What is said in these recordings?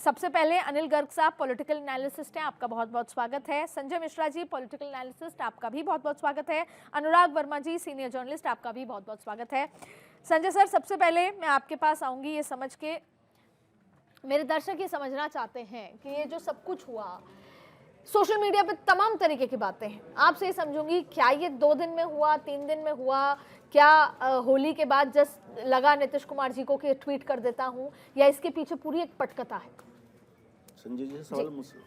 सबसे पहले अनिल गर्ग साहब पॉलिटिकल एनालिसिस्ट हैं, आपका बहुत बहुत स्वागत है। संजय मिश्रा जी पॉलिटिकल एनालिसिस्ट, आपका भी बहुत बहुत स्वागत है। अनुराग वर्मा जी सीनियर जर्नलिस्ट, आपका भी बहुत बहुत स्वागत है। संजय सर, सबसे पहले मैं आपके पास आऊंगी ये समझ के, मेरे दर्शक ये समझना चाहते हैं कि ये जो सब कुछ हुआ सोशल मीडिया पे तमाम तरीके की बातें हैं, आपसे ये समझूंगी क्या ये 2 दिन में हुआ, 3 दिन में हुआ, क्या होली के बाद जस्ट लगा नीतीश कुमार जी को कि ट्वीट कर देता हूं, या इसके पीछे पूरी एक पटकथा है? संजय जी सवाल मुझसे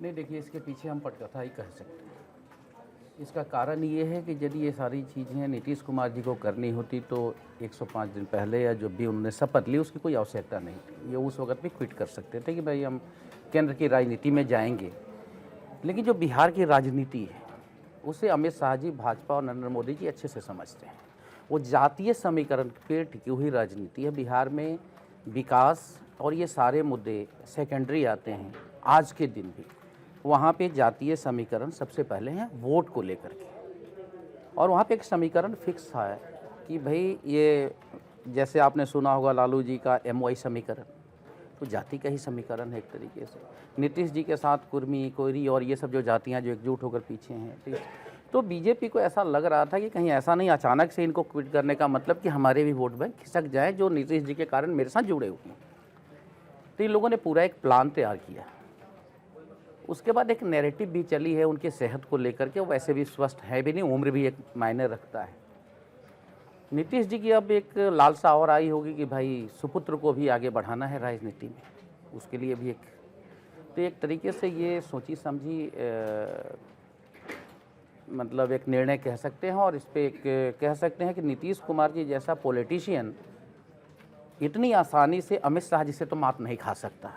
नहीं, देखिए इसके पीछे हम पटकथा ही कह सकते हैं। इसका कारण ये है कि यदि ये सारी चीज़ें नीतीश कुमार जी को करनी होती तो 105 दिन पहले या जब भी उन्होंने शपथ ली उसकी कोई आवश्यकता नहीं थी। ये उस वक्त भी क्विट कर सकते थे कि भाई हम केंद्र की राजनीति में जाएंगे। लेकिन जो बिहार की राजनीति है उसे अमित शाह जी, भाजपा और नरेंद्र मोदी जी अच्छे से समझते हैं। वो जातीय समीकरण पे टिकी हुई राजनीति है। बिहार में विकास और ये सारे मुद्दे सेकेंडरी आते हैं। आज के दिन भी वहाँ पे जातीय समीकरण सबसे पहले हैं वोट को लेकर के, और वहाँ पे एक समीकरण फिक्स है कि भाई ये जैसे आपने सुना होगा लालू जी का MY समीकरण, तो जाति का ही समीकरण है एक तरीके से। नीतीश जी के साथ कुर्मी, कोयरी और ये सब जो जातियाँ जो एकजुट होकर पीछे हैं, ठीक। तो बीजेपी को ऐसा लग रहा था कि कहीं ऐसा नहीं अचानक से इनको क्विट करने का मतलब कि हमारे भी वोट बैंक खिसक जाए जो नीतीश जी के कारण मेरे साथ जुड़े हुए हैं। तो इन लोगों ने पूरा एक प्लान तैयार किया। उसके बाद एक नैरेटिव भी चली है उनके सेहत को लेकर के, वैसे भी स्वस्थ है भी नहीं, उम्र भी एक मायने रखता है। नीतीश जी की अब एक लालसा और आई होगी कि भाई सुपुत्र को भी आगे बढ़ाना है राजनीति में, उसके लिए भी तो एक तरीके से ये सोची समझी मतलब एक निर्णय कह सकते हैं। और इस पर एक कह सकते हैं कि नीतीश कुमार जी जैसा पॉलिटिशियन इतनी आसानी से अमित शाह जी से तो मात नहीं खा सकता।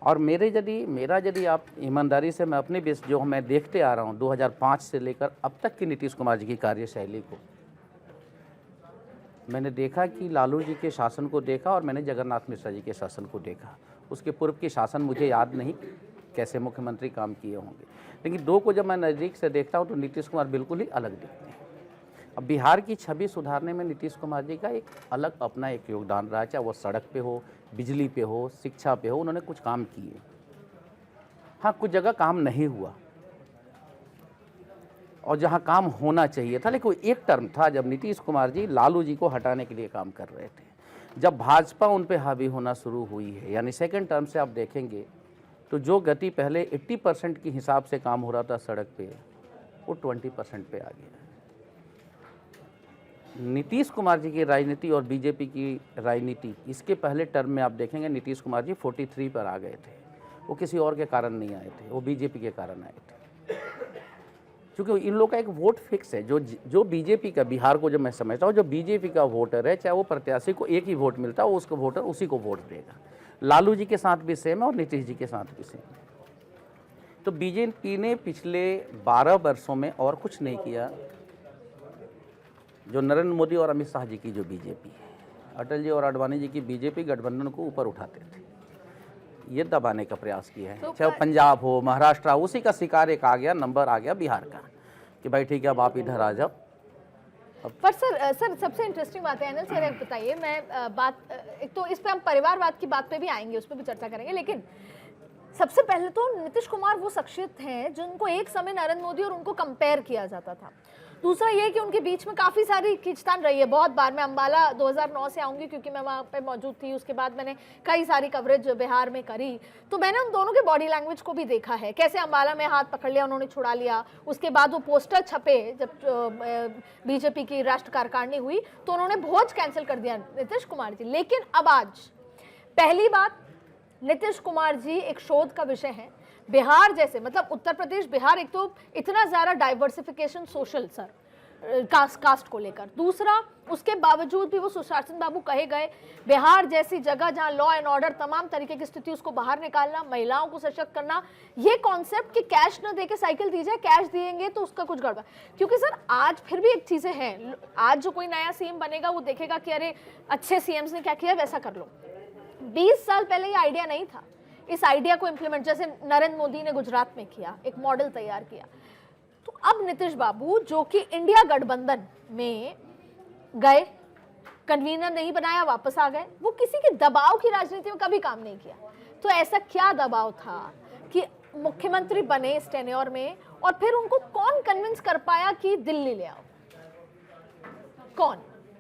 और मेरा यदि आप ईमानदारी से, मैं अपने बेस जो मैं देखते आ रहा हूँ 2005 से लेकर अब तक की नीतीश कुमार जी की कार्यशैली को, मैंने देखा कि लालू जी के शासन को देखा और मैंने जगन्नाथ मिश्रा जी के शासन को देखा। उसके पूर्व के शासन मुझे याद नहीं कैसे मुख्यमंत्री काम किए होंगे, लेकिन दो को जब मैं नज़दीक से देखता हूँ तो नीतीश कुमार बिल्कुल ही अलग दिखते हैं। अब बिहार की छवि सुधारने में नीतीश कुमार जी का एक अलग अपना एक योगदान रहा, चाहे वो सड़क पे हो, बिजली पे हो, शिक्षा पे हो, उन्होंने कुछ काम किए। हाँ, कुछ जगह काम नहीं हुआ और जहाँ काम होना चाहिए था, लेकिन एक टर्म था जब नीतीश कुमार जी लालू जी को हटाने के लिए काम कर रहे थे। जब भाजपा उन पे हावी होना शुरू हुई है, यानी सेकेंड टर्म से आप देखेंगे तो जो गति पहले 80% के हिसाब से काम हो रहा था सड़क पे, वो 20% पे आ गया। नीतीश कुमार जी की राजनीति और बीजेपी की राजनीति, इसके पहले टर्म में आप देखेंगे नीतीश कुमार जी 43 पर आ गए थे। वो किसी और के कारण नहीं आए थे, वो बीजेपी के कारण आए थे। क्योंकि इन लोगों का एक वोट फिक्स है। जो बीजेपी का, बिहार को जब मैं समझता हूँ, जो बीजेपी का वोटर है, चाहे वो प्रत्याशी को एक ही वोट मिलता है, वो उसको वोटर उसी को वोट देगा। लालू जी के साथ भी सेम है और नीतीश जी के साथ भी सेम है। तो बीजेपी ने पिछले 12 वर्षों में और कुछ नहीं किया जो नरेंद्र मोदी और अमित शाह जी की जो बीजेपी है, अटल जी और आडवाणी जी की बीजेपी गठबंधन को ऊपर उठाते थे, ये दबाने का प्रयास किया है। चाहे वो पंजाब हो, महाराष्ट्र हो, उसी का शिकार एक आ गया, नंबर आ गया बिहार का कि भाई ठीक है अब आप इधर आ जाओ। पर सर सबसे इंटरेस्टिंग बात है अनिल सर, एक बताइए, मैं एक तो इस पे हम परिवारवाद की बात पे भी आएंगे, उस पर भी चर्चा करेंगे, लेकिन सबसे पहले तो नीतीश कुमार वो शख्सियत हैं जिनको एक समय नरेंद्र मोदी और उनको कंपेयर किया जाता था। दूसरा ये कि उनके बीच में काफ़ी सारी खींचतान रही है बहुत बार। मैं अंबाला 2009 से आऊँगी क्योंकि मैं वहाँ पे मौजूद थी, उसके बाद मैंने कई सारी कवरेज बिहार में करी, तो मैंने उन दोनों के बॉडी लैंग्वेज को भी देखा है, कैसे अंबाला में हाथ पकड़ लिया उन्होंने, छुड़ा लिया। उसके बाद वो पोस्टर छपे जब बीजेपी की राष्ट्र कार्यकारिणी हुई तो उन्होंने भोज कैंसिल कर दिया नीतीश कुमार जी। लेकिन अब आज पहली बात, नीतीश कुमार जी एक शोध का विषय है। बिहार जैसे, मतलब उत्तर प्रदेश, बिहार, एक तो इतना ज़्यादा डाइवर्सिफिकेशन सोशल सर कास्ट को लेकर, दूसरा उसके बावजूद भी वो सुशासन बाबू कहे गए, बिहार जैसी जगह जहां लॉ एंड ऑर्डर तमाम तरीके की स्थिति, उसको बाहर निकालना, महिलाओं को सशक्त करना, ये कॉन्सेप्ट कि कैश न देके साइकिल दी जाए, कैश दिएंगे तो उसका कुछ गड़बड़। क्योंकि सर आज फिर भी एक चीज़ें हैं, आज जो कोई नया सीएम बनेगा वो देखेगा कि अरे अच्छे सीएम्स ने क्या किया, वैसा कर लो। 20 साल पहले ये आइडिया नहीं था। इस आइडिया को इम्प्लीमेंट जैसे नरेंद्र मोदी ने गुजरात में किया, एक मॉडल तैयार किया, तो अब नीतीश बाबू जो कि इंडिया गठबंधन में गए, कन्वीनर नहीं बनाया, वापस आ गए। वो किसी के दबाव की राजनीति में कभी काम नहीं किया। तो ऐसा क्या दबाव था कि मुख्यमंत्री बने इस टेन्योर में, और फिर उनको कौन कन्विंस कर पाया कि दिल्ली ले आओ? कौन?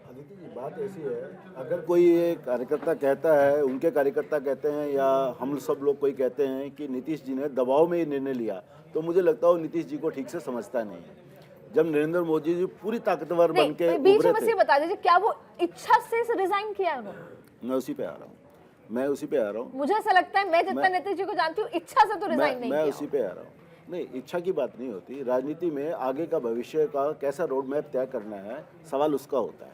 अदिति जी, बात ऐसी है, अगर कोई ये कार्यकर्ता कहता है, उनके कार्यकर्ता कहते हैं या हम सब लोग कोई कहते हैं कि नीतीश जी ने दबाव में ये निर्णय लिया, तो मुझे लगता है वो नीतीश जी को ठीक से समझता नहीं है। जब नरेंद्र मोदी जी पूरी ताकतवर बन के नहीं, बीच उभरे में थे, से बता दीजिए, क्या वो इच्छा से रिजाइन किया है उन्होंने? मैं उसी पे आ रहा हूँ। मुझे ऐसा लगता है, मैं जितना नीतीश जी को जानती हूँ, इच्छा से तो रिजाइन नहीं मैं किया उसी पे आ रहा हूँ। नहीं, इच्छा की बात नहीं होती। राजनीति में आगे का भविष्य का कैसा रोड मैप तय करना है, सवाल उसका होता है।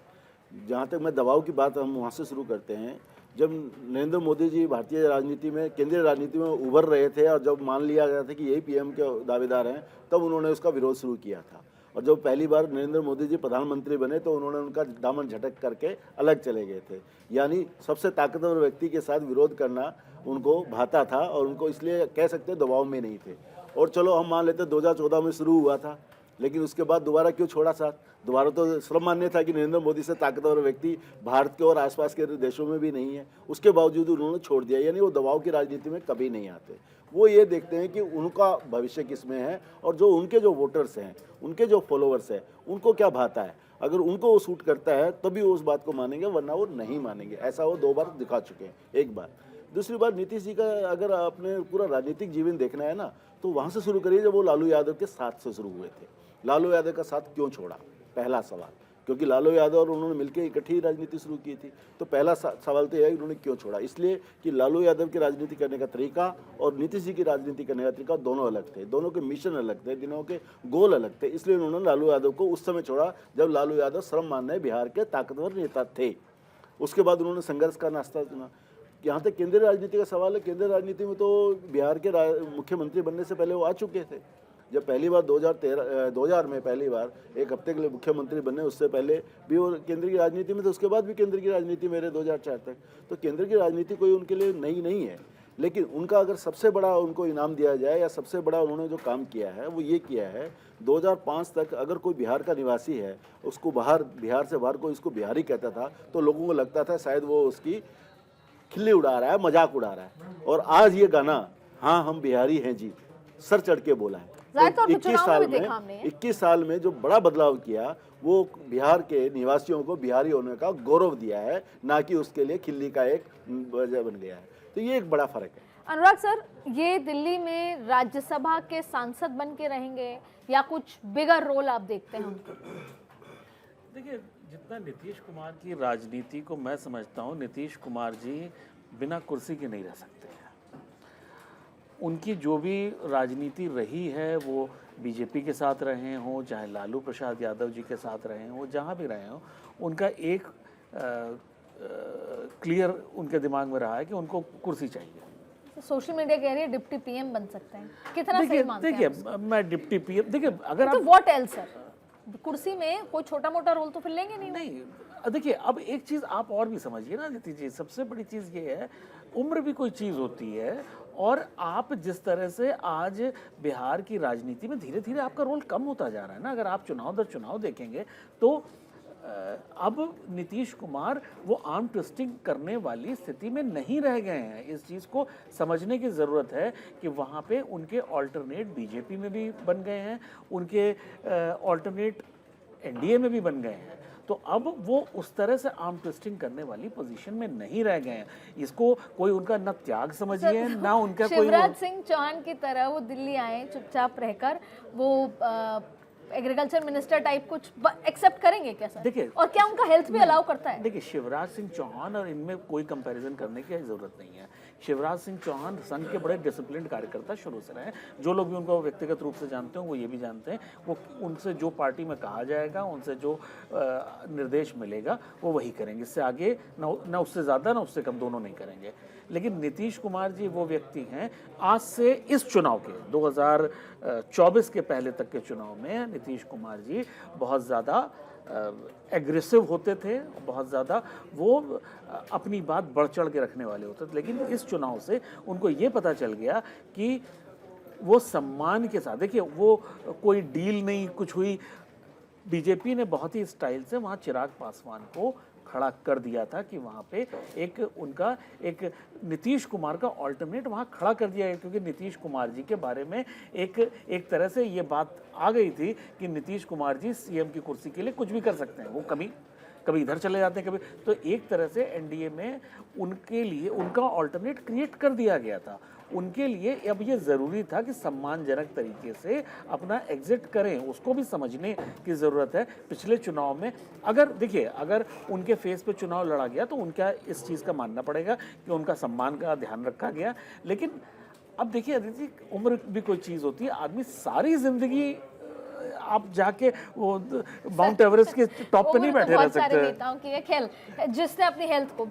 जहाँ तक मैं दबाव की बात, हम वहाँ से शुरू करते हैं। जब नरेंद्र मोदी जी भारतीय राजनीति में, केंद्रीय राजनीति में उभर रहे थे और जब मान लिया गया था कि यही पीएम के दावेदार हैं, तब उन्होंने उसका विरोध शुरू किया था। और जब पहली बार नरेंद्र मोदी जी प्रधानमंत्री बने तो उन्होंने उनका दामन झटक करके अलग चले गए थे। यानी सबसे ताकतवर व्यक्ति के साथ विरोध करना उनको भाता था, और उनको इसलिए कह सकते दबाव में नहीं थे। और चलो हम मान लेते 2014 में शुरू हुआ था, लेकिन उसके बाद दोबारा क्यों छोड़ा साथ? दोबारा तो सर्वमान्य था कि नरेंद्र मोदी से ताकतवर व्यक्ति भारत के और आसपास के देशों में भी नहीं है, उसके बावजूद उन्होंने छोड़ दिया। यानी वो दबाव की राजनीति में कभी नहीं आते। वो ये देखते हैं कि उनका भविष्य किस में है, और जो उनके जो वोटर्स हैं, उनके जो फॉलोअर्स हैं, उनको क्या भाता है। अगर उनको वो सूट करता है तभी वो उस बात को मानेंगे, वरना वो नहीं मानेंगे। ऐसा वो 2 बार दिखा चुके हैं। एक बार। दूसरी बात, नीतीश जी का अगर आपने पूरा राजनीतिक जीवन देखना है ना, तो वहाँ से शुरू करिए जब वो लालू यादव के साथ से शुरू हुए थे। लालू यादव का साथ क्यों छोड़ा? पहला सवाल, क्योंकि लालू यादव और उन्होंने मिलकर इकट्ठी राजनीति शुरू की थी। तो पहला सवाल तो यह है कि उन्होंने क्यों छोड़ा। इसलिए कि लालू यादव की राजनीति करने का तरीका और नीतीश जी की राजनीति करने का तरीका दोनों अलग थे, दोनों के मिशन अलग थे, दोनों के गोल अलग थे। इसलिए उन्होंने लालू यादव को उस समय छोड़ा जब लालू यादव सर्वमान्य बिहार के ताकतवर नेता थे। उसके बाद उन्होंने संघर्ष का रास्ता चुना। यहाँ तक केंद्रीय राजनीति का सवाल है, केंद्रीय राजनीति में तो बिहार के मुख्यमंत्री बनने से पहले वो आ चुके थे। जब पहली बार 2000 में पहली बार एक हफ्ते के लिए मुख्यमंत्री बने, उससे पहले भी वो केंद्र की राजनीति में थे, उसके बाद भी केंद्र की राजनीति में रहे 2004 तक। तो केंद्र की राजनीति कोई उनके लिए नई नहीं है। लेकिन उनका अगर सबसे बड़ा उनको इनाम दिया जाए या सबसे बड़ा उन्होंने जो काम किया है वो ये किया है, 2005 तक अगर कोई बिहार का निवासी है, उसको बिहार से बाहर कोई इसको बिहारी कहता था तो लोगों को लगता था शायद वो उसकी खिल्ली उड़ा रहा है, मजाक उड़ा रहा है। और आज ये गाना हाँ हम बिहारी हैं जी सर चढ़ के बोला है। तो 21 साल में जो बड़ा बदलाव किया वो बिहार के निवासियों को बिहारी होने का गौरव दिया है, ना कि उसके लिए खिल्ली का एक वजह बन गया है। तो ये एक बड़ा फर्क है। अनुराग सर, ये दिल्ली में राज्यसभा के सांसद बन के रहेंगे या कुछ बिगर रोल आप देखते हैं उनको? देखिए, जितना नीतीश कुमार की राजनीति को मैं समझता हूँ, नीतीश कुमार जी बिना कुर्सी के नहीं रह सकते हैं। उनकी जो भी राजनीति रही है वो बीजेपी के साथ रहे हों, चाहे लालू प्रसाद यादव जी के साथ रहे हों, जहाँ भी रहे हों, उनका एक क्लियर उनके दिमाग में रहा है कि उनको कुर्सी चाहिए। सोशल मीडिया कह रही है डिप्टी पीएम बन सकते हैं, कितना सही मानते हैं? देखिए, मैं डिप्टी पीएम, देखिए अगर तो व्हाट एल्स सर, कुर्सी में कोई छोटा मोटा रोल तो फिर लेंगे नहीं। देखिए, अब एक चीज़ आप और भी समझिए ना नीति जी, सबसे बड़ी चीज़ ये है, उम्र भी कोई चीज़ होती है। और आप जिस तरह से आज बिहार की राजनीति में धीरे धीरे आपका रोल कम होता जा रहा है ना, अगर आप चुनाव दर चुनाव देखेंगे तो अब नीतीश कुमार वो आर्म ट्विस्टिंग करने वाली स्थिति में नहीं रह गए हैं। इस चीज़ को समझने की ज़रूरत है कि वहाँ पे उनके ऑल्टरनेट बीजेपी में भी बन गए हैं, उनके ऑल्टरनेट एनडीए में भी बन गए हैं। तो अब वो उस तरह से आर्म ट्विस्टिंग करने वाली पोजीशन में नहीं रह गए हैं। इसको कोई उनका न त्याग समझिए, ना उनका कोई शिवराज सिंह चौहान की तरह वो दिल्ली आए चुपचाप रहकर, वो एग्रीकल्चर मिनिस्टर टाइप कुछ एक्सेप्ट करेंगे क्या सर? देखिए, और क्या उनका हेल्थ भी अलाउ करता है? देखिए, शिवराज सिंह चौहान और इनमें कोई कंपैरिजन करने की जरूरत नहीं है। शिवराज सिंह चौहान संघ के बड़े डिसिप्लिन्ड कार्यकर्ता शुरू से रहे। जो लोग भी उनको व्यक्तिगत रूप से जानते हैं वो ये भी जानते हैं, वो उनसे जो पार्टी में कहा जाएगा, उनसे जो निर्देश मिलेगा वो वही करेंगे। इससे आगे ना उससे ज़्यादा ना उससे कम, दोनों नहीं करेंगे। लेकिन नीतीश कुमार जी वो व्यक्ति हैं, आज से इस चुनाव के 2024 के पहले तक के चुनाव में नीतीश कुमार जी बहुत ज़्यादा एग्रेसिव होते थे, बहुत ज़्यादा वो अपनी बात बढ़ चढ़ के रखने वाले होते थे। लेकिन इस चुनाव से उनको ये पता चल गया कि वो सम्मान के साथ, देखिए वो कोई डील नहीं कुछ हुई, बीजेपी ने बहुत ही स्टाइल से वहाँ चिराग पासवान को खड़ा कर दिया था कि वहाँ पे एक नीतीश कुमार का ऑल्टरनेट वहाँ खड़ा कर दिया गया, क्योंकि नीतीश कुमार जी के बारे में एक तरह से ये बात आ गई थी कि नीतीश कुमार जी सीएम की कुर्सी के लिए कुछ भी कर सकते हैं, वो कभी इधर चले जाते हैं, कभी तो एक तरह से एनडीए में उनके लिए उनका ऑल्टरनेट क्रिएट कर दिया गया था। उनके लिए अब ये ज़रूरी था कि सम्मानजनक तरीके से अपना एग्जिट करें, उसको भी समझने की ज़रूरत है। पिछले चुनाव में अगर उनके फेस पे चुनाव लड़ा गया तो उनका इस चीज़ का मानना पड़ेगा कि उनका सम्मान का ध्यान रखा गया। लेकिन अब देखिए अदिति, उम्र भी कोई चीज़ होती है, आदमी सारी ज़िंदगी आप जाके वो माउंट एवरेस्ट के टॉप पे नहीं बैठे रह सकते। नेताओं की है खेल, जिसने अपनी हेल्थ को